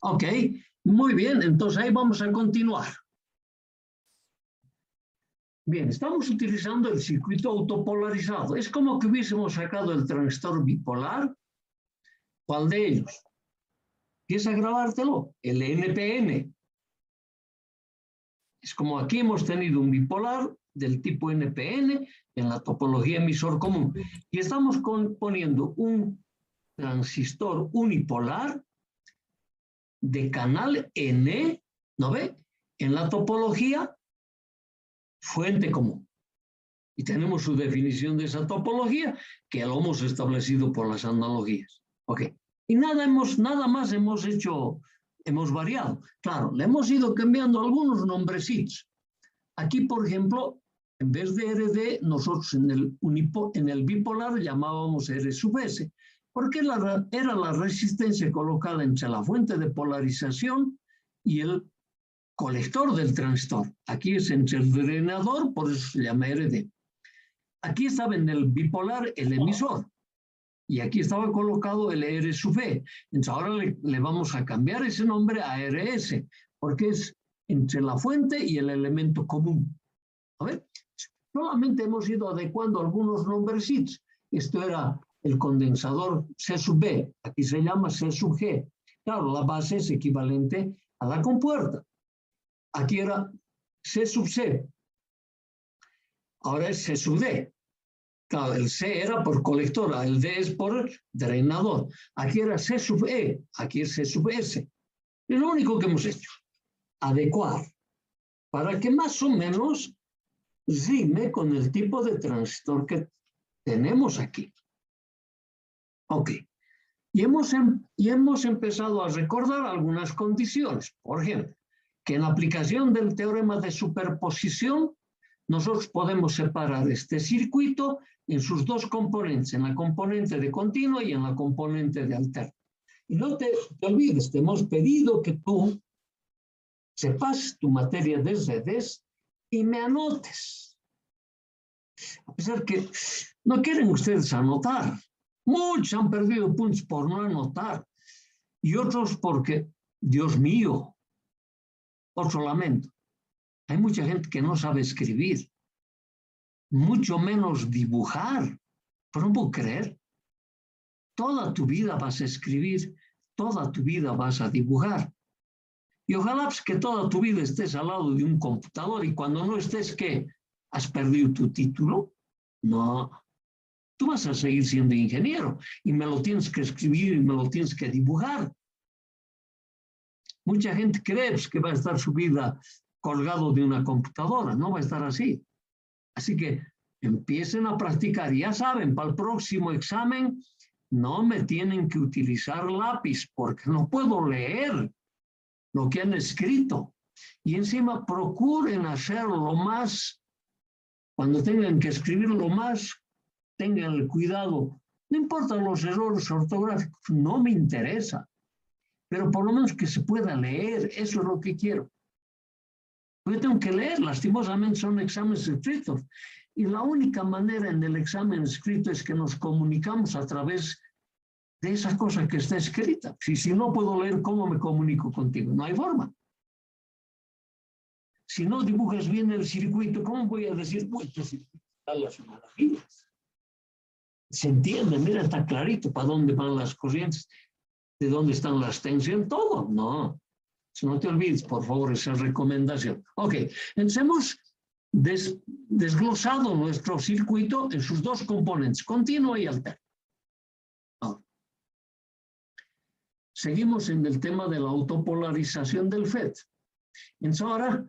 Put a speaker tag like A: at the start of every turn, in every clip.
A: Ok, muy bien, entonces ahí vamos a continuar. Bien, estamos utilizando el circuito autopolarizado. Es como que hubiésemos sacado el transistor bipolar. ¿Cuál de ellos? Empieza a grabártelo, el NPN. Es como aquí hemos tenido un bipolar del tipo NPN en la topología emisor común. Y estamos poniendo un transistor unipolar de canal N, ¿no ve? En la topología fuente común. Y tenemos su definición de esa topología, que lo hemos establecido por las analogías. Ok. Y nada más hemos hecho, hemos variado. Claro, le hemos ido cambiando algunos nombrecitos. Aquí, por ejemplo, en vez de RD, nosotros en el bipolar llamábamos R sub S, porque era la resistencia colocada entre la fuente de polarización y el colector del transistor. Aquí es entre el drenador, por eso se llama RD. Aquí estaba en el bipolar el emisor, y aquí estaba colocado el R sub E. Entonces ahora le vamos a cambiar ese nombre a RS, porque es entre la fuente y el elemento común. A ver, solamente hemos ido adecuando algunos nombrecitos. Esto era el condensador C sub B, aquí se llama C sub G. Claro, la base es equivalente a la compuerta. Aquí era C sub C, ahora es C sub D. Claro, el C era por colectora, el D es por drenador. Aquí era C sub E, aquí es C sub S. Es lo único que hemos hecho, adecuar, para que más o menos rime con el tipo de transistor que tenemos aquí. Ok. Y hemos empezado a recordar algunas condiciones. Por ejemplo, que en la aplicación del teorema de superposición, nosotros podemos separar este circuito en sus dos componentes, en la componente de continuo y en la componente de alterno. Y no te olvides, te hemos pedido que tú sepas tu materia de redes y me anotes. A pesar que no quieren ustedes anotar. Muchos han perdido puntos por no anotar. Y otros porque, Dios mío, otro lamento. Hay mucha gente que no sabe escribir, mucho menos dibujar. Pero no puedo creer. Toda tu vida vas a escribir, toda tu vida vas a dibujar. Y ojalá pues, que toda tu vida estés al lado de un computador y cuando no estés, ¿qué? ¿Has perdido tu título? No. Tú vas a seguir siendo ingeniero y me lo tienes que escribir y me lo tienes que dibujar. Mucha gente cree pues, que va a estar su vida colgado de una computadora, no va a estar así. Así que empiecen a practicar. Ya saben, para el próximo examen no me tienen que utilizar lápiz porque no puedo leer lo que han escrito. Y encima procuren hacerlo lo más, cuando tengan que escribir lo más, tengan el cuidado. No importan los errores ortográficos, no me interesa. Pero por lo menos que se pueda leer, eso es lo que quiero. Yo tengo que leer, lastimosamente son exámenes escritos. Y la única manera en el examen escrito es que nos comunicamos a través de esa cosa que está escrita. Si no puedo leer, ¿cómo me comunico contigo? No hay forma. Si no dibujas bien el circuito, ¿cómo voy a decir, pues este circuito está las maravillas? Se entiende, mira, está clarito para dónde van las corrientes, de dónde están las tensiones, todo. No. Si no te olvides, por favor, esa recomendación. Ok, entonces hemos desglosado nuestro circuito en sus dos componentes, continuo y alterno. Ahora, seguimos en el tema de la autopolarización del FET. Entonces ahora,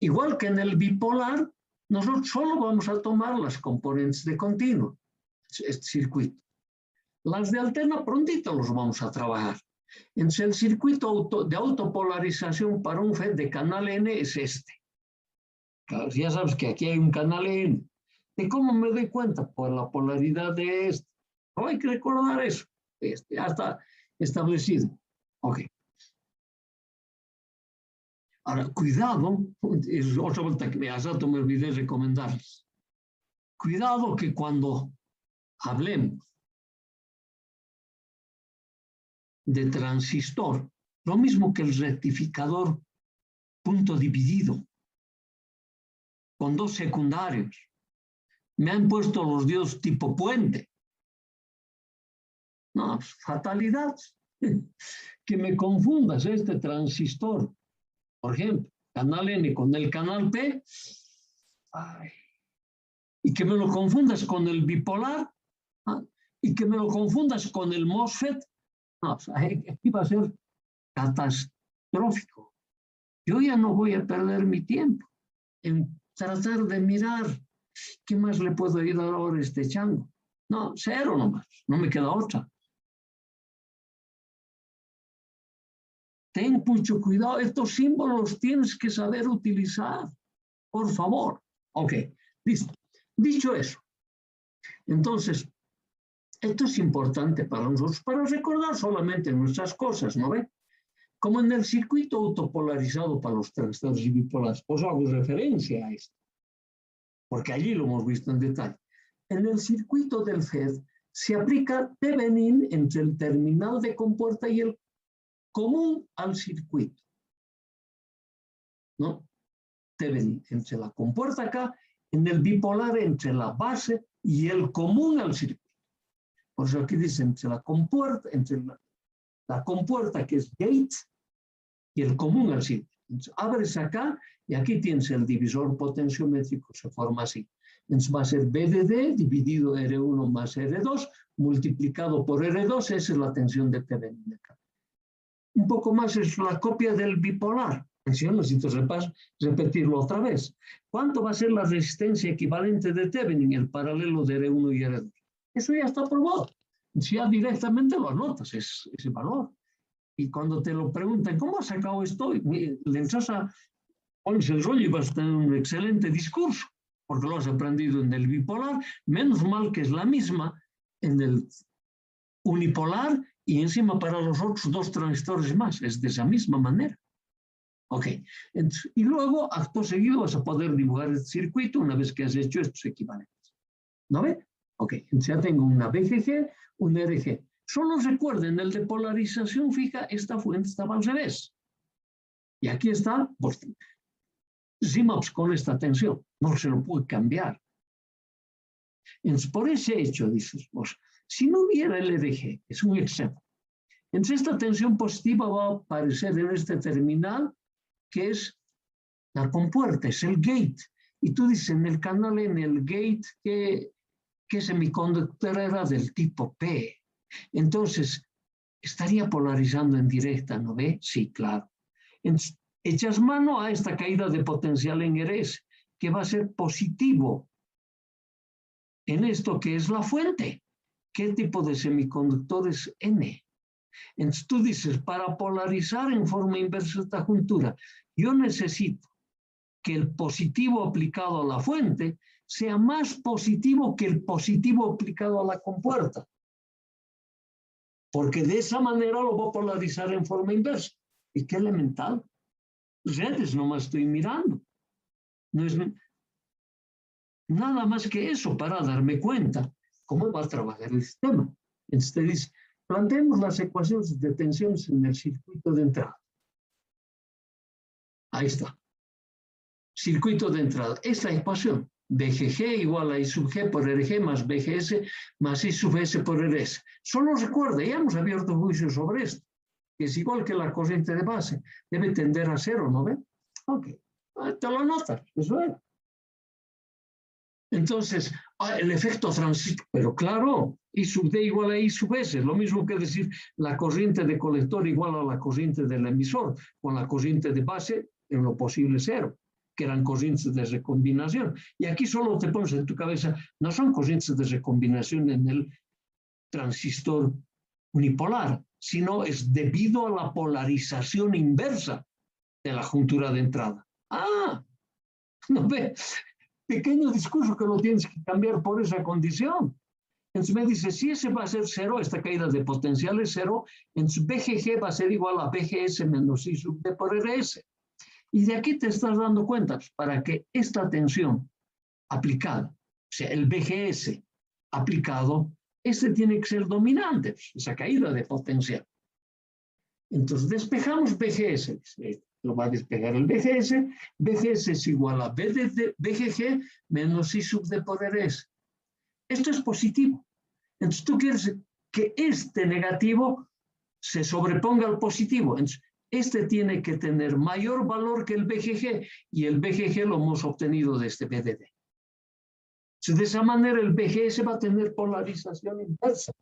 A: igual que en el bipolar, nosotros solo vamos a tomar las componentes de continuo, este circuito. Las de alterna prontito los vamos a trabajar. Entonces el circuito de autopolarización para un FET de canal N es este. Claro, ya sabes que aquí hay un canal N. ¿De cómo me doy cuenta? Por la polaridad de este. No hay que recordar eso. Ya está establecido. Ok. Ahora, cuidado, es otra vuelta que hace rato me olvidé recomendarles. Cuidado que cuando hablemos de transistor Lo mismo que el rectificador punto dividido, con dos secundarios. Me han puesto los diodos tipo puente. No, fatalidad. Que me confundas este transistor, por ejemplo, canal N con el canal P, ay, y que me lo confundas con el bipolar, y que me lo confundas con el MOSFET, no, aquí va a ser catastrófico. Yo ya no voy a perder mi tiempo en tratar de mirar qué más le puedo ir ahora este chango. No, cero nomás, no me queda otra. Ten mucho cuidado, estos símbolos tienes que saber utilizar, por favor. Ok, listo. Dicho eso, entonces, esto es importante para nosotros, para recordar solamente nuestras cosas, ¿no ve? Como en el circuito autopolarizado para los transistores bipolares, os hago referencia a esto, porque allí lo hemos visto en detalle. En el circuito del FED se aplica Thevenin entre el terminal de compuerta y el común al circuito, ¿no? Thevenin entre la compuerta acá, en el bipolar entre la base y el común al circuito. Por eso aquí dice entre la compuerta que es gate y el común al circuito. Entonces, abres acá y aquí tienes el divisor potenciométrico, se forma así. Entonces va a ser BDD dividido R1 más R2 multiplicado por R2, esa es la tensión de Thevenin acá. Un poco más es la copia del bipolar. Si no necesito repetirlo otra vez. ¿Cuánto va a ser la resistencia equivalente de Thevenin, el paralelo de R1 y R2? Eso ya está probado. Si ya directamente lo anotas, ese valor. Y cuando te lo preguntan, ¿cómo has sacado esto? Le entras pones el rollo y vas a tener un excelente discurso, porque lo has aprendido en el bipolar, menos mal que es la misma en el unipolar y encima para los otros dos transistores más, es de esa misma manera. Ok, entonces, y luego, acto seguido, vas a poder dibujar el circuito una vez que has hecho estos equivalentes. ¿No ve? Ok, entonces ya tengo una BGG, un RG. Solo recuerden, el de polarización fija, esta fuente estaba al revés. Y aquí está, pues, CMOS con esta tensión. No se lo puede cambiar. Entonces, por ese hecho, dices, pues, si no hubiera el RG, es un ejemplo. Entonces, esta tensión positiva va a aparecer en este terminal, que es la compuerta, es el gate. Y tú dices, en el canal N, el gate, ¿qué semiconductor era del tipo P? Entonces, estaría polarizando en directa, ¿no ve? Sí, claro. Entonces, echas mano a esta caída de potencial en RS, que va a ser positivo en esto que es la fuente. ¿Qué tipo de semiconductor es N? Entonces tú dices, para polarizar en forma inversa esta juntura, yo necesito que el positivo aplicado a la fuente sea más positivo que el positivo aplicado a la compuerta. Porque de esa manera lo voy a polarizar en forma inversa. ¿Y qué elemental? Redes nomás estoy mirando. No es nada más que eso para darme cuenta cómo va a trabajar el sistema. Entonces dice, planteemos las ecuaciones de tensiones en el circuito de entrada. Ahí está. Circuito de entrada. Esta ecuación, BGG igual a I sub G por RG más BGS más I sub S por RS. Solo recuerda, ya hemos abierto juicio sobre esto, que es igual que la corriente de base, debe tender a cero, ¿no ve? Ok, te lo anotas, eso es. Entonces, el efecto transistor, pero claro, I sub D igual a I sub S, es lo mismo que decir la corriente de colector igual a la corriente del emisor, con la corriente de base en lo posible cero, que eran corrientes de recombinación. Y aquí solo te pones en tu cabeza, no son corrientes de recombinación en el transistor unipolar, sino es debido a la polarización inversa de la juntura de entrada. Ah, no ve, pequeño discurso que lo tienes que cambiar por esa condición. Entonces me dice, si ese va a ser cero, esta caída de potencial es cero, entonces BGG va a ser igual a BGS menos I sub D por RS. Y de aquí te estás dando cuenta, para que esta tensión aplicada, o sea, el BGS aplicado, este tiene que ser dominante, esa caída de potencial. Entonces despejamos BGS. Lo va a despejar el BGS. BGS es igual a B de BGG menos I sub D por RS. Esto es positivo. Entonces tú quieres que este negativo se sobreponga al positivo. Entonces, este tiene que tener mayor valor que el BGG y el BGG lo hemos obtenido de este BDD. Entonces, de esa manera el BGS va a tener polarización inversa.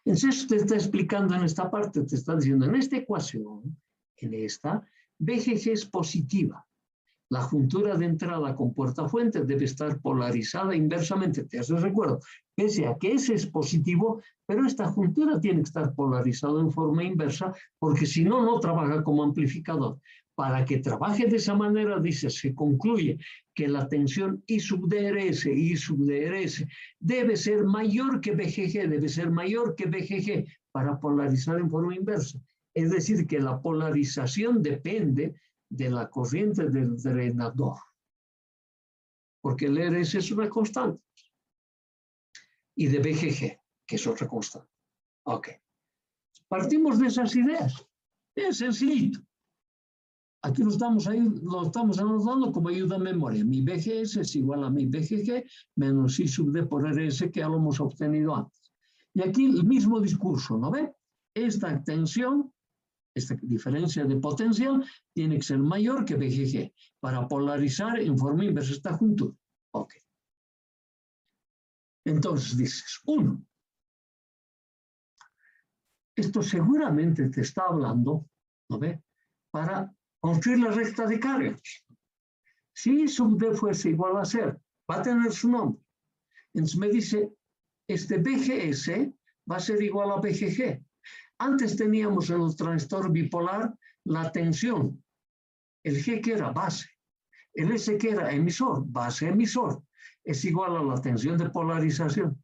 A: Entonces, te está explicando en esta parte, te está diciendo, en esta ecuación, en esta, BGG es positiva. La juntura de entrada con puerta fuente debe estar polarizada inversamente. Te haces recuerdo, pese a que ese es positivo, pero esta juntura tiene que estar polarizada en forma inversa, porque si no, no trabaja como amplificador. Para que trabaje de esa manera, dice, se concluye que la tensión I sub DRS y I sub DRS debe ser mayor que BGG, debe ser mayor que BGG para polarizar en forma inversa. Es decir, que la polarización depende de la corriente del drenador, porque el RS es una constante, y de BGG, que es otra constante. Ok. Partimos de esas ideas. Es sencillito. Aquí lo estamos anotando como ayuda a memoria. Mi BGS es igual a mi BGG menos I sub D por RS, que ya lo hemos obtenido antes. Y aquí el mismo discurso, ¿no ve? Esta tensión, esta diferencia de potencial, tiene que ser mayor que BGG para polarizar en forma inversa esta juntura. Ok. Entonces dices, 1. Esto seguramente te está hablando, ¿no ve? Para construir la recta de carga. Si I sub D fuese igual a 0, va a tener su nombre. Entonces me dice, este BGS va a ser igual a BGG. Antes teníamos en el transistor bipolar la tensión, el G que era base, el S que era emisor, base-emisor, es igual a la tensión de polarización.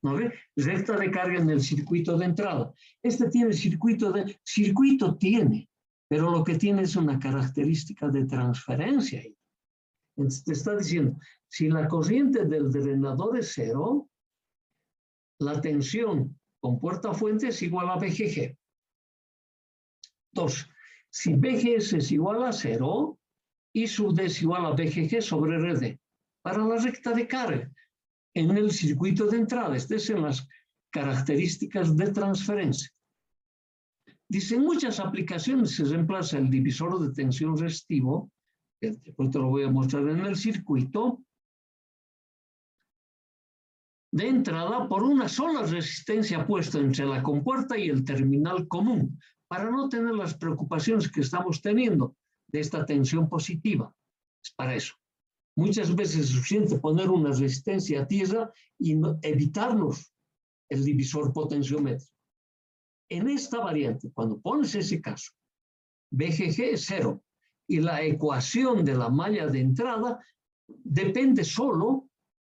A: ¿No ve? Recta de carga en el circuito de entrada. Este tiene circuito tiene, pero lo que tiene es una característica de transferencia. Entonces te está diciendo, si la corriente del drenador es 0, la tensión con puerta fuente es igual a BGG. 2. Si BGS es igual a 0, I sub D es igual a BGG sobre RD. Para la recta de carga, en el circuito de entrada, estas son las características de transferencia. Dice, en muchas aplicaciones se reemplaza el divisor de tensión resistivo, que después te lo voy a mostrar en el circuito, de entrada por una sola resistencia puesta entre la compuerta y el terminal común, para no tener las preocupaciones que estamos teniendo de esta tensión positiva. Es para eso. Muchas veces es suficiente poner una resistencia a tierra y evitarnos el divisor potenciométrico. En esta variante, cuando pones ese caso, BGG es 0 y la ecuación de la malla de entrada depende solo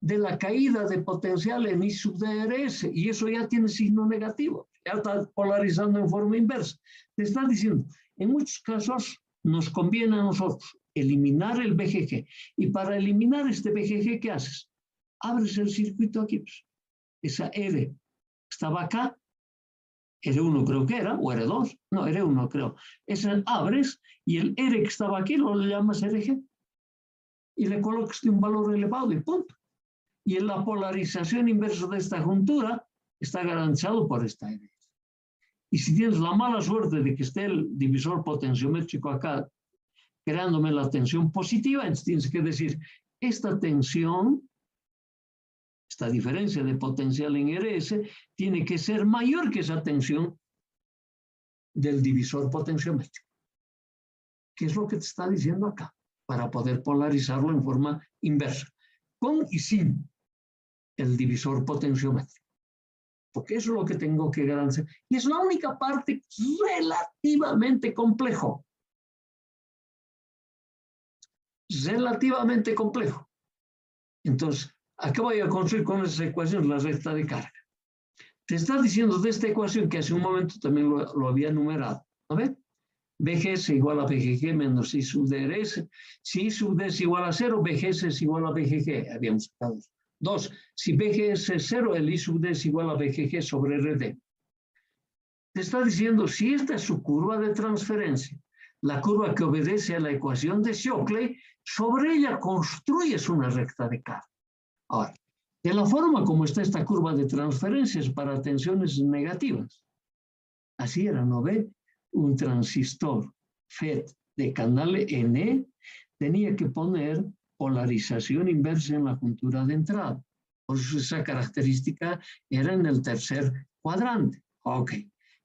A: de la caída de potencial en I sub DRS, y eso ya tiene signo negativo, ya está polarizando en forma inversa. Te está diciendo, en muchos casos nos conviene a nosotros eliminar el BGG, y para eliminar este BGG, ¿qué haces? Abres el circuito aquí, pues. Esa R estaba acá, R1 creo que era, o R2, no, R1 creo. Esa abres, y el R que estaba aquí lo llamas RG, y le colocas un valor elevado y punto. Y en la polarización inversa de esta juntura está garantizado por esta R. Y si tienes la mala suerte de que esté el divisor potenciométrico acá creándome la tensión positiva, entonces tienes que decir, esta tensión, esta diferencia de potencial en RS, tiene que ser mayor que esa tensión del divisor potenciométrico. ¿Qué es lo que te está diciendo acá? Para poder polarizarlo en forma inversa, con y sin el divisor potenciométrico. Porque eso es lo que tengo que garantizar. Y es la única parte relativamente complejo. Relativamente complejo. Entonces, acá voy a construir con esa ecuación la recta de carga. Te está diciendo de esta ecuación que hace un momento también lo había numerado. ¿No ves? BGS igual a BGG menos I sub DRS. Si I sub D es igual a 0, BGS es igual a BGG. Habíamos sacado. 2. Si BGS es 0, el I sub D es igual a BGG sobre RD. te está diciendo si esta es su curva de transferencia, la curva que obedece a la ecuación de Shockley, sobre ella construyes una recta de carga. Ahora, de la forma como está esta curva de transferencias para tensiones negativas, así era, ¿no ve? Un transistor FET de canal N tenía que poner polarización inversa en la juntura de entrada. Por eso esa característica era en el tercer cuadrante. Ok.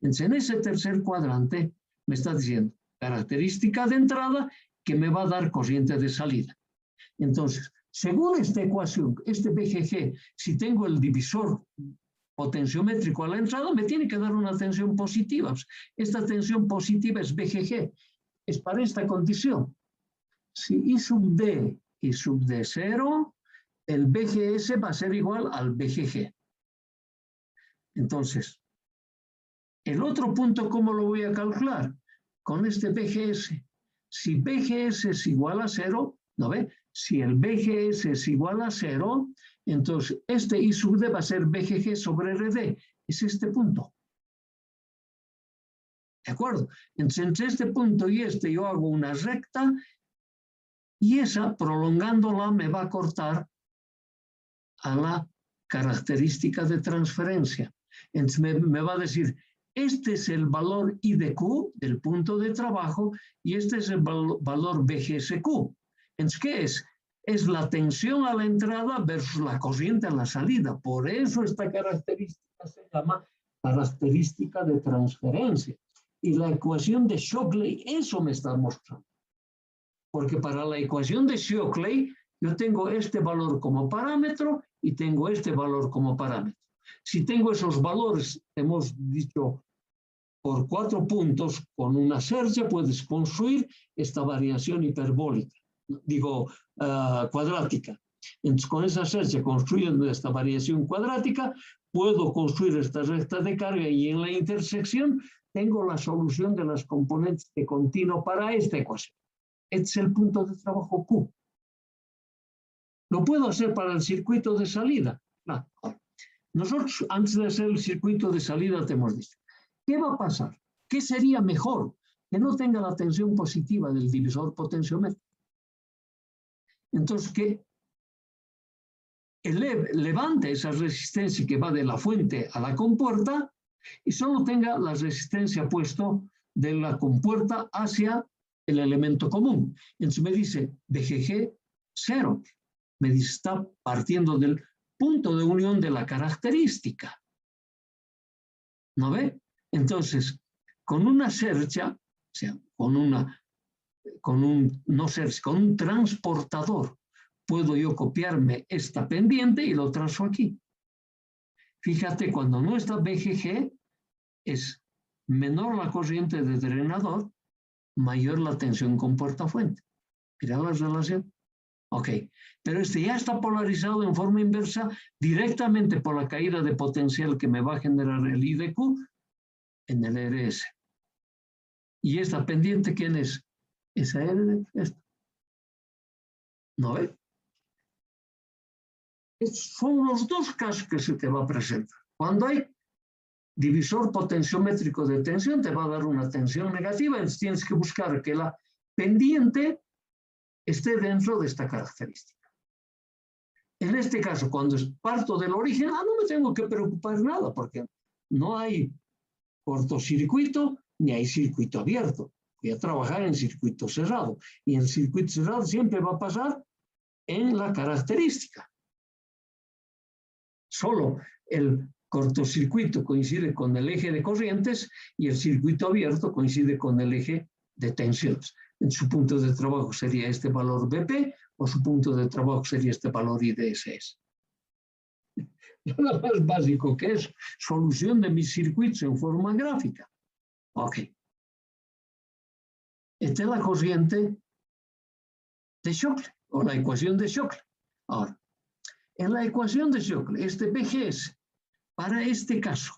A: Entonces, en ese tercer cuadrante me está diciendo característica de entrada que me va a dar corriente de salida. Entonces, según esta ecuación, este BGG, si tengo el divisor potenciométrico a la entrada, me tiene que dar una tensión positiva. Esta tensión positiva es BGG. Es para esta condición. Si I sub D y sub D0, el BGS va a ser igual al BGG. Entonces, el otro punto, ¿cómo lo voy a calcular? Con este BGS. Si BGS es igual a 0, ¿no ve? Si el BGS es igual a 0, entonces este I sub D va a ser BGG sobre RD. Es este punto. ¿De acuerdo? Entonces, entre este punto y este yo hago una recta y esa, prolongándola, me va a cortar a la característica de transferencia. Entonces me va a decir, este es el valor I de Q del punto de trabajo y este es el valor BGSQ. Entonces, ¿qué es? Es la tensión a la entrada versus la corriente a la salida. Por eso esta característica se llama característica de transferencia. Y la ecuación de Shockley eso me está mostrando. Porque para la ecuación de Shockley yo tengo este valor como parámetro y tengo este valor como parámetro. Si tengo esos valores, hemos dicho, por 4 puntos, con una cercha puedes construir esta variación hiperbólica, cuadrática. Entonces, con esa cercha, construyendo esta variación cuadrática, puedo construir esta recta de carga y en la intersección tengo la solución de las componentes de continuo para esta ecuación. Este es el punto de trabajo Q. ¿Lo puedo hacer para el circuito de salida? No. Nosotros, antes de hacer el circuito de salida, te hemos dicho, ¿qué va a pasar? ¿Qué sería mejor? Que no tenga la tensión positiva del divisor potenciométrico. Entonces, que levante esa resistencia que va de la fuente a la compuerta y solo tenga la resistencia puesto de la compuerta hacia el elemento común. Entonces me dice BGG 0. Me dice, está partiendo del punto de unión de la característica. ¿No ve? Entonces, con una cercha, o sea, con un transportador, puedo yo copiarme esta pendiente y lo trazo aquí. Fíjate, cuando no está BGG, es menor la corriente de drenador, mayor la tensión con puerta-fuente. Mira la relación. Ok, pero este ya está polarizado en forma inversa directamente por la caída de potencial que me va a generar el I de Q en el RS. ¿Y esta pendiente quién es? Esa R, esta. ¿No ve? Estos son los dos casos que se te va a presentar. Cuando hay divisor potenciométrico de tensión, te va a dar una tensión negativa, entonces tienes que buscar que la pendiente esté dentro de esta característica. En este caso, cuando parto del origen, no me tengo que preocupar nada, porque no hay cortocircuito ni hay circuito abierto. Voy a trabajar en circuito cerrado. Y el circuito cerrado siempre va a pasar en la característica. Solo el cortocircuito coincide con el eje de corrientes y el circuito abierto coincide con el eje de tensiones. En su punto de trabajo sería este valor BP o su punto de trabajo sería este valor IDSS. Lo más básico que es solución de mis circuitos en forma gráfica. Ok. Esta es la corriente de Shockley o la ecuación de Shockley. Ahora, en la ecuación de Shockley, este BGS, para este caso,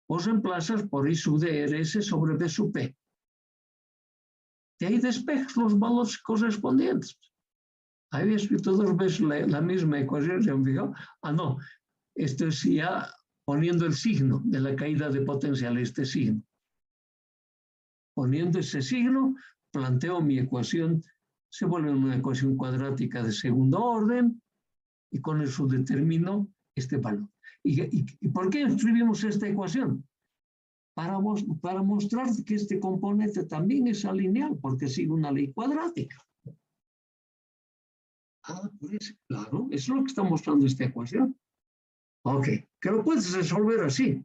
A: vos reemplazas por I sub DRS sobre B sub P. De ahí despejas los valores correspondientes. Ahí ves que todos ves la misma ecuación, ¿se han fijado? No, esto es ya poniendo el signo de la caída de potencial, este signo. Poniendo ese signo, planteo mi ecuación, se vuelve una ecuación cuadrática de segundo orden, y con eso determino este valor. ¿Y por qué escribimos esta ecuación? Para mostrar que este componente también es alineal, porque sigue una ley cuadrática. Pues claro, eso es lo que está mostrando esta ecuación. Ok, que lo puedes resolver así.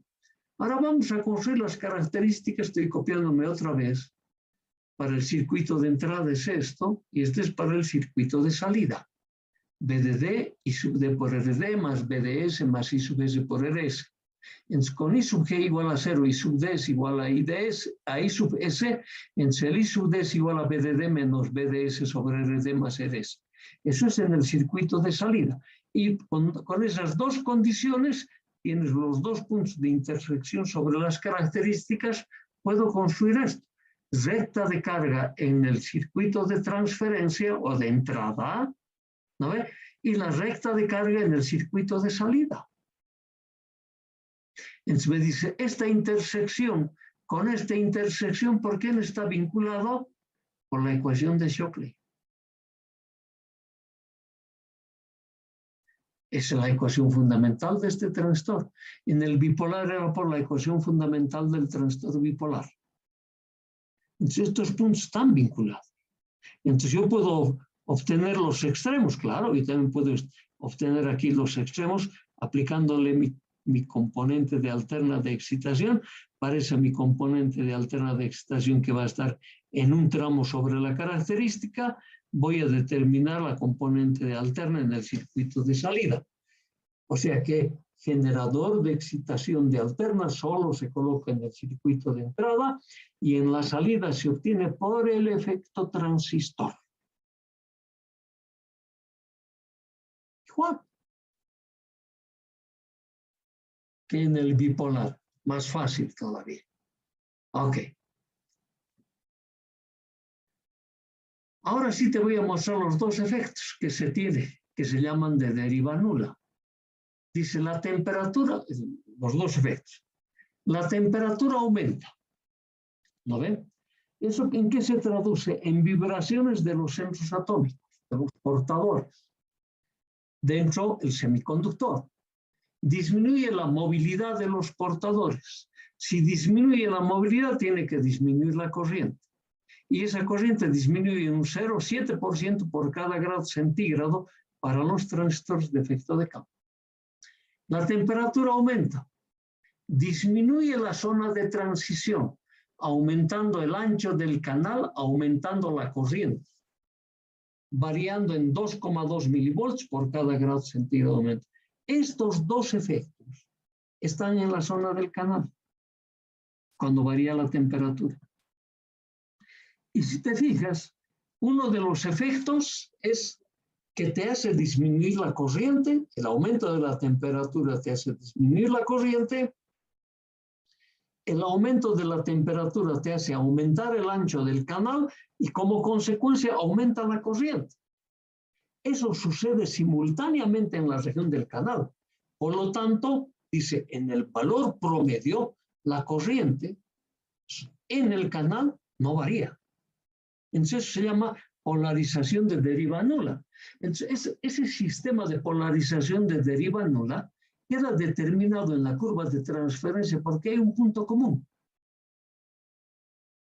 A: Ahora vamos a construir las características, estoy copiándome otra vez. Para el circuito de entrada es esto, y este es para el circuito de salida. B de D y sub D por RD más B de S más I sub S por RS. Entonces, con I sub G igual a 0 y sub D es igual a I de S, a I sub S, entonces el I sub D es igual a B de D menos B de S sobre RD más RS. Eso es en el circuito de salida. Y con esas dos condiciones, tienes los dos puntos de intersección sobre las características, puedo construir esto. Recta de carga en el circuito de transferencia o de entrada, ¿no ve? Y la recta de carga en el circuito de salida. Entonces me dice, esta intersección, con esta intersección, ¿por qué no está vinculado? Por la ecuación de Shockley. Esa es la ecuación fundamental de este transistor. En el bipolar era por la ecuación fundamental del transistor bipolar. Entonces estos puntos están vinculados. Entonces yo puedo obtener los extremos, claro, y también puedo obtener aquí los extremos aplicándole mi componente de alterna de excitación. Parece mi componente de alterna de excitación que va a estar en un tramo sobre la característica. Voy a determinar la componente de alterna en el circuito de salida. O sea que generador de excitación de alterna solo se coloca en el circuito de entrada y en la salida se obtiene por el efecto transistor. Igual que en el bipolar, más fácil todavía. Ok. Ahora sí te voy a mostrar los dos efectos que se tiene, que se llaman de deriva nula. Dice la temperatura, los dos efectos. La temperatura aumenta. ¿No ven? ¿Eso en qué se traduce? En vibraciones de los centros atómicos, de los portadores. Dentro el semiconductor. Disminuye la movilidad de los portadores. Si disminuye la movilidad, tiene que disminuir la corriente. Y esa corriente disminuye un 0,7% por cada grado centígrado para los transistores de efecto de campo. La temperatura aumenta. Disminuye la zona de transición, aumentando el ancho del canal, aumentando la corriente, variando en 2,2 milivolts por cada grado centígrado de aumento. Estos dos efectos están en la zona del canal, cuando varía la temperatura. Y si te fijas, uno de los efectos es que te hace disminuir la corriente, el aumento de la temperatura te hace disminuir la corriente, el aumento de la temperatura te hace aumentar el ancho del canal y como consecuencia aumenta la corriente. Eso sucede simultáneamente en la región del canal. Por lo tanto, dice, en el valor promedio, la corriente en el canal no varía. Entonces se llama polarización de deriva nula. Entonces, ese sistema de polarización de deriva nula queda determinado en la curva de transferencia porque hay un punto común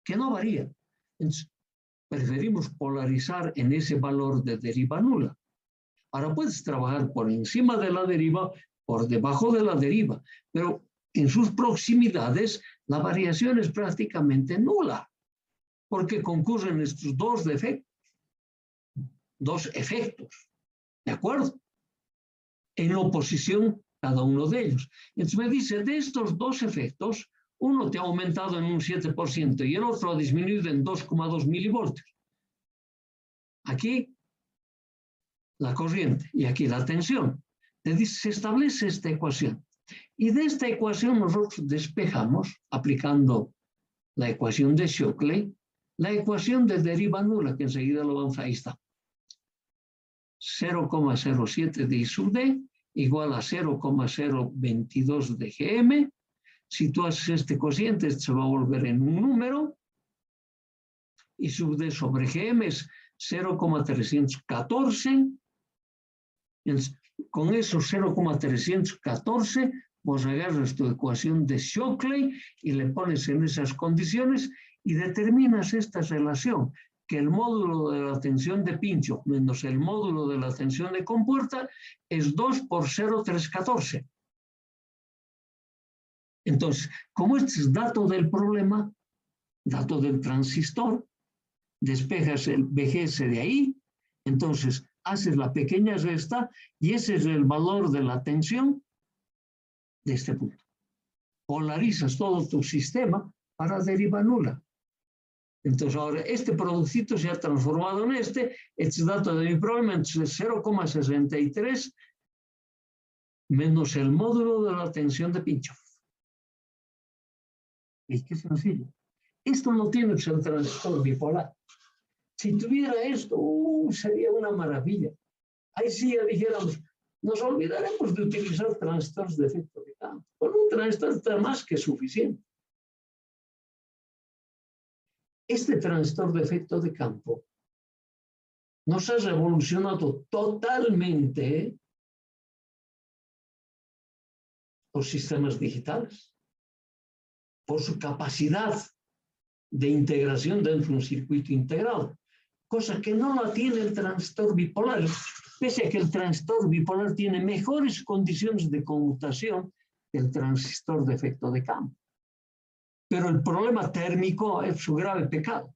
A: que no varía. Entonces, preferimos polarizar en ese valor de deriva nula. Ahora puedes trabajar por encima de la deriva, por debajo de la deriva, pero en sus proximidades la variación es prácticamente nula, porque concurren estos dos efectos, ¿de acuerdo? En oposición cada uno de ellos. Entonces me dice, de estos dos efectos, uno te ha aumentado en un 7% y el otro ha disminuido en 2,2 milivoltios. Aquí la corriente y aquí la tensión. Te dice, se establece esta ecuación. Y de esta ecuación nosotros despejamos, aplicando la ecuación de Shockley, la ecuación de deriva nula, que enseguida lo vamos a... Ahí está. 0,07 de I sub D igual a 0,022 de GM. Si tú haces este cociente, se va a volver en un número. Y sub D sobre GM es 0,314. Con esos 0,314, vos agarras tu ecuación de Shockley y le pones en esas condiciones y determinas esta relación, que el módulo de la tensión de pincho menos el módulo de la tensión de compuerta es 2 por 0,314. Entonces, como este es dato del problema, dato del transistor, despejas el BGS de ahí, entonces haces la pequeña resta y ese es el valor de la tensión de este punto. Polarizas todo tu sistema para deriva nula. Entonces ahora este productito se ha transformado en este es dato de mi problema, entonces 0,63 menos el módulo de la tensión de pincho. Es que sencillo. Esto no tiene el transistor bipolar. Si tuviera esto, sería una maravilla. Ahí sí ya dijéramos, nos olvidaremos de utilizar transistores de efecto de campo. Con un transistor está más que suficiente. Este transistor de efecto de campo nos ha revolucionado totalmente los sistemas digitales por su capacidad de integración dentro de un circuito integrado, cosa que no la tiene el transistor bipolar, pese a que el transistor bipolar tiene mejores condiciones de conmutación que el transistor de efecto de campo. Pero el problema térmico es su grave pecado.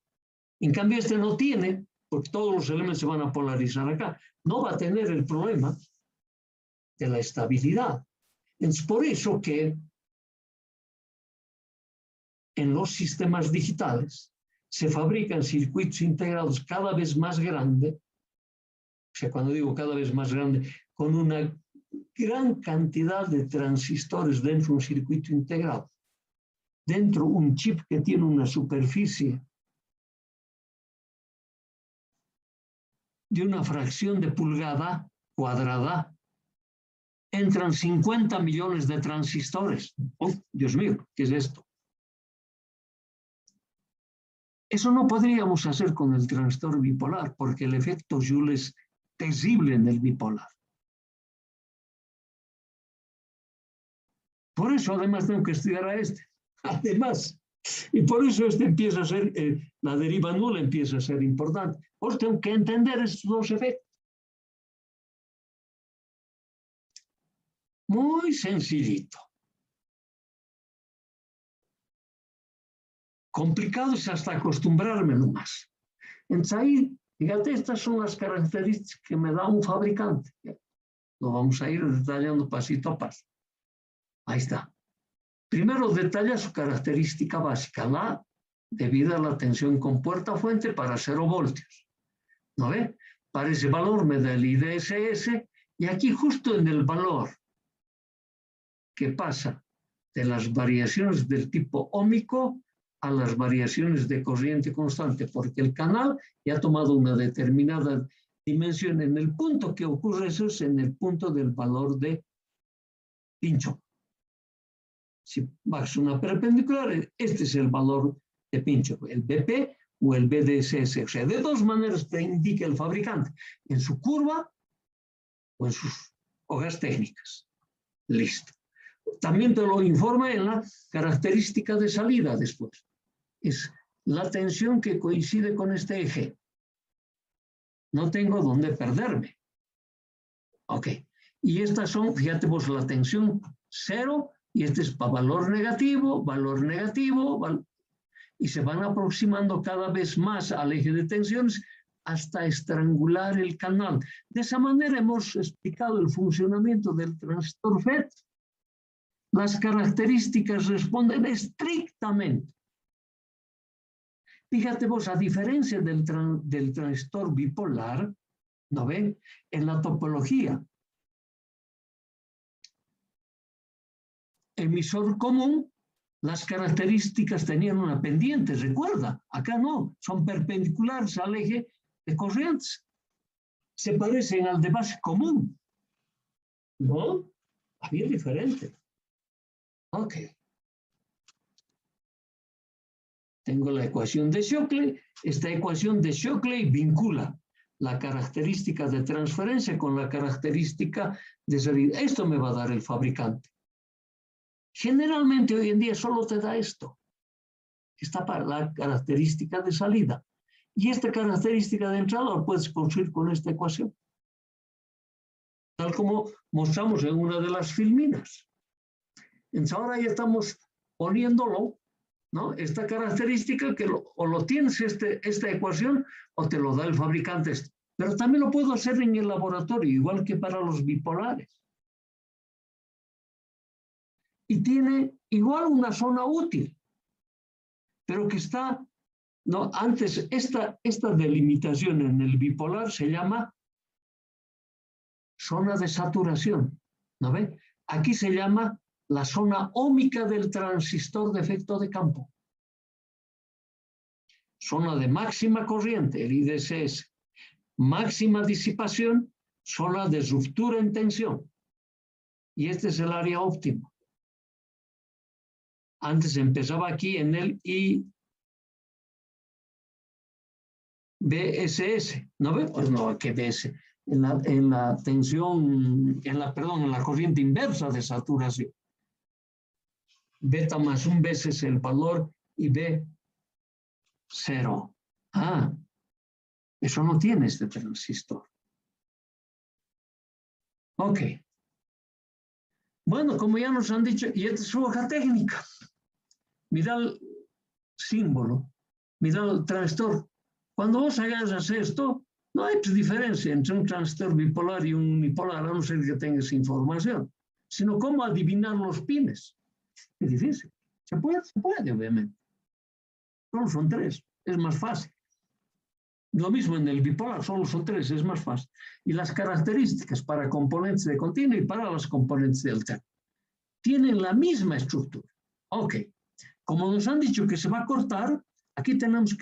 A: En cambio, este no tiene, porque todos los elementos se van a polarizar acá, no va a tener el problema de la estabilidad. Es por eso que en los sistemas digitales se fabrican circuitos integrados cada vez más grandes, o sea, cuando digo cada vez más grande, con una gran cantidad de transistores dentro de un circuito integrado, dentro de un chip que tiene una superficie de una fracción de pulgada cuadrada, entran 50 millones de transistores. ¡Oh, Dios mío! ¿Qué es esto? Eso no podríamos hacer con el transistor bipolar, porque el efecto Joule es terrible en el bipolar. Por eso, además, tengo que estudiar a este. Además, y por eso este empieza a ser, la deriva nula empieza a ser importante. Pues tengo que entender estos dos efectos. Muy sencillito. Complicado es hasta acostumbrarme nomás. Entonces ahí, fíjate, estas son las características que me da un fabricante. Lo vamos a ir detallando pasito a paso. Ahí está. Primero detalla su característica básica, la debida a la tensión compuerta-fuente para 0 voltios. ¿No ve? Para ese valor me da el IDSS y aquí justo en el valor que pasa de las variaciones del tipo óhmico a las variaciones de corriente constante, porque el canal ya ha tomado una determinada dimensión. En el punto que ocurre eso es en el punto del valor de pincho. Si bajas una perpendicular, este es el valor de pincho, el BP o el BDSS. O sea, de dos maneras te indica el fabricante, en su curva o en sus hojas técnicas. Listo. También te lo informa en la característica de salida después. Es la tensión que coincide con este eje. No tengo dónde perderme. Ok. Y estas son, fíjate vos, la tensión 0, y este es para valor negativo, y se van aproximando cada vez más al eje de tensiones hasta estrangular el canal. De esa manera hemos explicado el funcionamiento del transistor FET. Las características responden estrictamente. Fíjate vos, a diferencia del transistor bipolar, ¿no ven? En la topología emisor común, las características tenían una pendiente, recuerda, acá no, son perpendiculares al eje de corrientes. Se parecen al de base común. ¿No? Bien diferente. Ok. Tengo la ecuación de Shockley. Esta ecuación de Shockley vincula la característica de transferencia con la característica de salida. Esto me va a dar el fabricante. Generalmente hoy en día solo te da esto. Esta para la característica de salida. Y esta característica de entrada la puedes construir con esta ecuación. Tal como mostramos en una de las filminas. Entonces ahora ya estamos poniéndolo, ¿no? Esta característica que o lo tienes esta ecuación o te lo da el fabricante. Pero también lo puedo hacer en el laboratorio, igual que para los bipolares. Y tiene igual una zona útil, pero que está, no, antes esta delimitación en el bipolar se llama zona de saturación, ¿no ve? Aquí se llama la zona óhmica del transistor de efecto de campo. Zona de máxima corriente, el IDCS. Máxima disipación, zona de ruptura en tensión. Y este es el área óptima. Antes empezaba aquí en el IBSS, ¿no ve? Pues no, ¿qué BS? En la tensión, en la corriente inversa de saturación. Beta más 1 veces el valor y B 0. Ah, eso no tiene este transistor. Ok. Bueno, como ya nos han dicho, y esta es su hoja técnica. Mira el símbolo, mira el transistor. Cuando vos hagas esto, no hay diferencia entre un transistor bipolar y un unipolar, a no ser que tengas información, sino cómo adivinar los pines. Es difícil. Se puede, obviamente. Solo son 3, es más fácil. Lo mismo en el bipolar, solo son 3, es más fácil. Y las características para componentes de continuo y para las componentes de alterno tienen la misma estructura. Ok. Como nos han dicho que se va a cortar, aquí tenemos que